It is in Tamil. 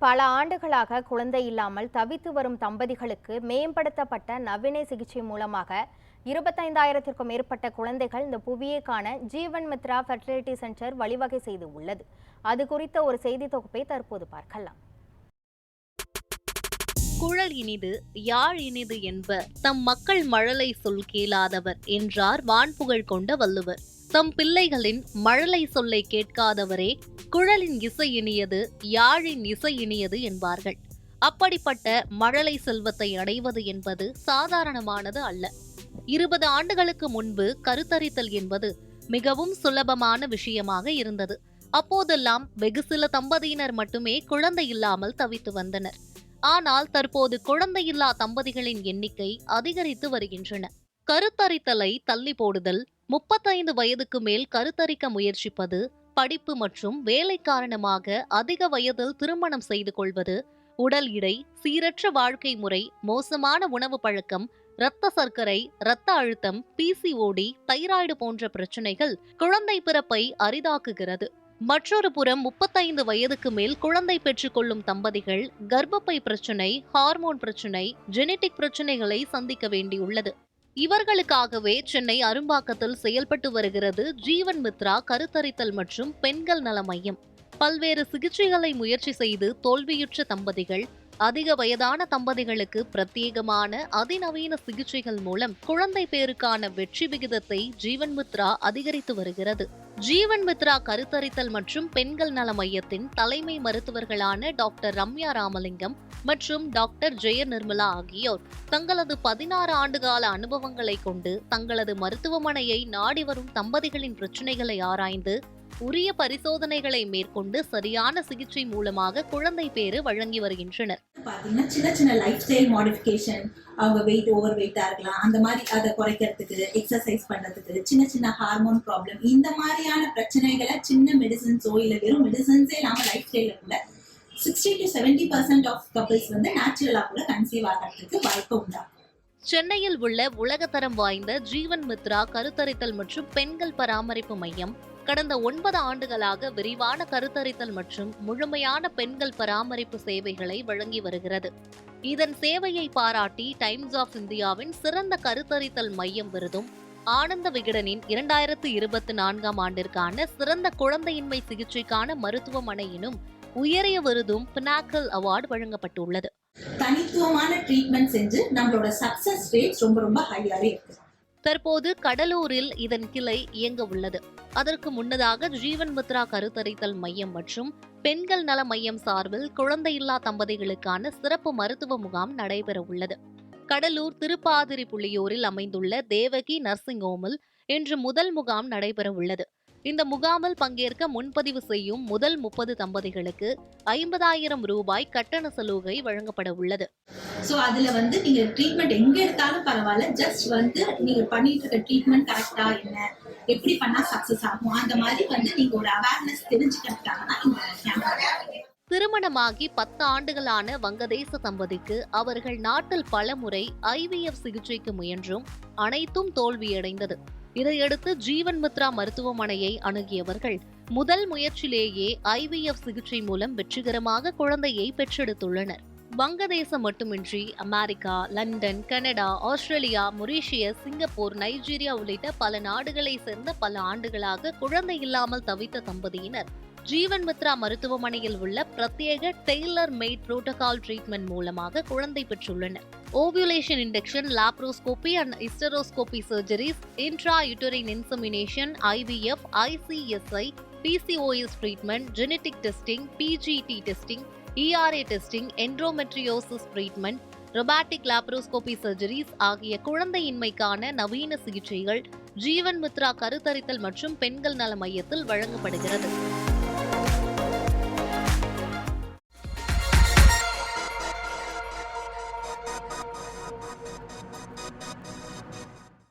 பல ஆண்டுகளாக குழந்தை இல்லாமல் தவித்து வரும் தம்பதிகளுக்கு மேம்படுத்தப்பட்ட நவீன சிகிச்சை மூலமாக 25,000க்கும் மேற்பட்ட குழந்தைகள் இந்த புவியை காண ஜீவன் மித்ரா ஃபெர்டிலிட்டி சென்டர் வழிவகை செய்து உள்ளது. அது குறித்த ஒரு செய்தி தொகுப்பை தற்போது பார்க்கலாம். குழல் இனிது யாழ் இனிது என்ப தம் மக்கள் மழலை சொல் கேளாதவர் என்றார் வான்புகழ் கொண்ட வள்ளுவர். தம் பிள்ளைகளின் மழலை சொல்லை கேட்காதவரே குழலின் இசை இனியது யாழின் இசை இனியது என்பார்கள். அப்படிப்பட்ட மழலை செல்வத்தை அடைவது என்பது சாதாரணமானது அல்ல. 20 ஆண்டுகளுக்கு முன்பு கருத்தரித்தல் என்பது மிகவும் சுலபமான விஷயமாக இருந்தது. அப்போதெல்லாம் வெகு சில தம்பதியினர் மட்டுமே குழந்தை இல்லாமல் தவித்து வந்தனர். ஆனால் தற்போது குழந்தையில்லா தம்பதிகளின் எண்ணிக்கை அதிகரித்து வருகின்றன. கருத்தரித்தலை தள்ளி போடுதல், 35 வயதுக்கு மேல் கருத்தரிக்க முயற்சிப்பது, படிப்பு மற்றும் வேலை காரணமாக அதிக வயதில் திருமணம் செய்து கொள்வது, உடல் எடை, சீரற்ற வாழ்க்கை முறை, மோசமான உணவு பழக்கம், இரத்த சர்க்கரை, இரத்த அழுத்தம், PCOD, தைராய்டு போன்ற பிரச்சனைகள் குழந்தை பிறப்பை அரிதாக்குகிறது. மற்றொரு புறம் 35 வயதுக்கு மேல் குழந்தை பெற்றுக்கொள்ளும் தம்பதிகள் கர்ப்பப்பை பிரச்சனை, ஹார்மோன் பிரச்சனை, ஜெனடிக் பிரச்சனைகளை சந்திக்க வேண்டியுள்ளது. இவர்களுக்காகவே சென்னை அரும்பாக்கத்தில் செயல்பட்டு வருகிறது ஜீவன் மித்ரா கருத்தரித்தல் மற்றும் பெண்கள் நல மையம். பல்வேறு சிகிச்சைகளை முயற்சி செய்து தோல்வியுற்ற தம்பதிகள், அதிக வயதான தம்பதிகளுக்கு பிரத்யேகமான அதிநவீன சிகிச்சைகள் மூலம் குழந்தை பேருக்கான வெற்றி விகிதத்தை ஜீவன் மித்ரா அதிகரித்து வருகிறது. ஜீவன் மித்ரா கருத்தரித்தல் மற்றும் பெண்கள் நல மையத்தின் தலைமை மருத்துவர்களான டாக்டர் ரம்யா ராமலிங்கம் மற்றும் டாக்டர் ஜெய நிர்மலா ஆகியோர் தங்களது 16 ஆண்டுகால அனுபவங்களை கொண்டு தங்களது மருத்துவமனையை நாடி வரும் தம்பதிகளின் பிரச்சனைகளை ஆராய்ந்து உரிய பரிசோதனைகளை மேற்கொண்டு சரியான சிகிச்சை மூலமாக குழந்தை பேறு வழங்கி வருகின்றனர். சின்ன சின்ன லைஃப் ஸ்டைல் மாடிஃபிகேஷன், அவங்க வெயிட் ஓவர் வெயிட்டா இருக்கலாம், அந்த மாதிரி அதை குறைக்கிறதுக்கு, எக்ஸசைஸ் பண்றதுக்கு, சின்ன சின்ன ஹார்மோன் ப்ராப்ளம், இந்த மாதிரியான பிரச்சனைகளை சின்ன மெடிசன்ஸோ இல்ல வெறும் மெடிசன்ஸே இல்லாம லைஃப் ஸ்டைல கூட 60 to 70% ஆஃப் கப்பிள்ஸ் நேச்சுரலா கூட கன்சீவ் ஆகிறதுக்கு வாய்ப்பு உண்டாகும். சென்னையில் உள்ள உலகத்தரம் வாய்ந்த ஜீவன் மித்ரா கருத்தரித்தல் மற்றும் பெண்கள் பராமரிப்பு மையம் கடந்த 9 ஆண்டுகளாக விரிவான கருத்தரித்தல் மற்றும் முழுமையான பெண்கள் பராமரிப்பு சேவைகளை வழங்கி வருகிறது. இதன் சேவையை பாராட்டி டைம்ஸ் ஆஃப் இந்தியாவின் சிறந்த கருத்தரித்தல் மையம் விருதும், ஆனந்த விகடனின் 2024ஆம் ஆண்டிற்கான சிறந்த குழந்தையின்மை சிகிச்சைக்கான மருத்துவமனையினும் உயரிய விருதும் பினாக்கல் அவார்டு வழங்கப்பட்டுள்ளது. தனித்துவமான ட்ரீட்மெண்ட் செஞ்சு நம்மளோட சக்சஸ் ரேட் ரொம்ப ஹையாவே இருக்கு. தற்போது கடலூரில் இதன் கிளை இயங்க உள்ளது. அதற்கு முன்னதாக ஜீவன் மித்ரா கருத்தரித்தல் மையம் மற்றும் பெண்கள் நல மையம் சார்பில் குழந்தையில்லா தம்பதிகளுக்கான சிறப்பு மருத்துவ முகாம் நடைபெற உள்ளது. கடலூர் திருப்பாதிரி புள்ளியூரில் அமைந்துள்ள தேவகி நர்சிங் ஹோமில் இன்று முதல் முகாம் நடைபெற உள்ளது. இந்த முகாமில் பங்கேற்க முன்பதிவு செய்யும் முதல் 30 தம்பதிகளுக்கு 50,000 ரூபாய் கட்டண சலுகை வழங்கப்பட உள்ளது. சோ அதுல நீங்க ட்ரீட்மெண்ட் எங்க எடுத்தாலும் பரவாயில்ல, ஜஸ்ட் நீங்க பண்ணிட்டு இருக்க ட்ரீட்மெண்ட் கரெக்டா, என்ன எப்படி பண்ணா சக்சஸ் ஆகும், அந்த மாதிரி நீங்க ஒரு அவேர்னஸ் தெரிஞ்சுக்கிறதுக்காக தான் இந்த கேம்ப். திருமணமாகி 10 ஆண்டுகளான வங்கதேச தம்பதிக்கு அவர்கள் நாட்டில் பலமுறை IVF சிகிச்சைக்கு முயன்றும் அனைத்தும் தோல்வியடைந்தது. இதையடுத்து ஜீவன் மித்ரா மருத்துவமனையை அணுகியவர்கள் முதல் முயற்சியிலேயே IVF சிகிச்சை மூலம் வெற்றிகரமாக குழந்தையை பெற்றெடுத்துள்ளனர். வங்கதேசம் மட்டுமின்றி America, London, Canada, Australia, Mauritius, Singapore, Nigeria உள்ளிட்ட பல நாடுகளை சேர்ந்த பல ஆண்டுகளாக குழந்தை இல்லாமல் தவித்த தம்பதியினர் ஜீவன் மித்ரா மருத்துவமனையில் உள்ள பிரத்யேக டெய்லர் மேட் புரோட்டோகால் ட்ரீட்மெண்ட் மூலமாக குழந்தை பெற்றுள்ளனர். Ovulation induction, laparoscopy and hysteroscopy surgeries, intrauterine insemination, IVF, ICSI, PCOS treatment, genetic testing, PGT testing, ERA testing, endometriosis treatment, robotic laparoscopy surgeries ஆகிய குழந்தையின்மைக்கான நவீன சிகிச்சைகள் ஜீவன் மித்ரா கருத்தரித்தல் மற்றும் பெண்கள் நல மையத்தில் வழங்கப்படுகிறது.